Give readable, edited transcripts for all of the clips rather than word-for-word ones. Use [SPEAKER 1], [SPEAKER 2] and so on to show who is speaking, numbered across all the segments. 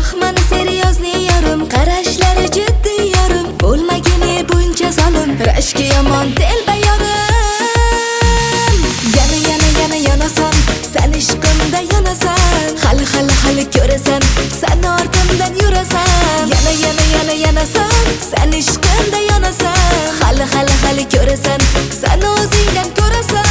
[SPEAKER 1] Vahmani seryozni yarim, qarashlari jiddiy yarim, bo'lmagini buncha zolim, rashki yomon telba yarim. Yana yonasan, sen ishqimda yonasan, hali ko'rasan, sen ortimdan yurasan. Yana yonasan, sen ishqimda yonasan, hali ko'rasan, sen o'zingdan ko'rasan.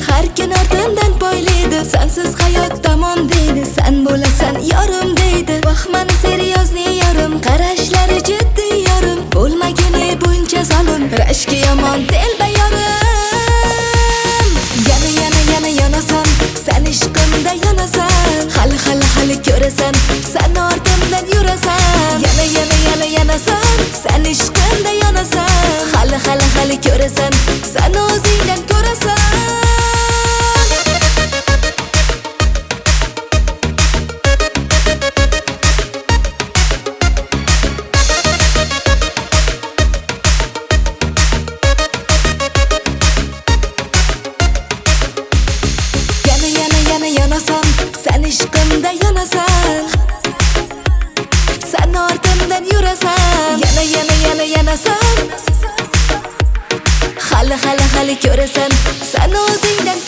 [SPEAKER 1] Har kun ortimdan poylaydi, sensiz hayot tamom deydi, sen bo'lasan yorim deydi. Vahmani seryozni yarim, qarashlari jiddiy yarim, bo'lmagini buncha zolim, rashki yomon telba yarim. Yana yonasan, sen ishqimda yonasan, hali ko'rasan, sen ortimdan yurasan. Yana yonasan, sen ishqimda yonasan, hali ko'rasan, sen o'zingdan ko'rasan. Yonasan, sen ishqimda yonasan, sen ortimdan yurasan. Yana yonasan, hali ko'rasan, sen o'zingdan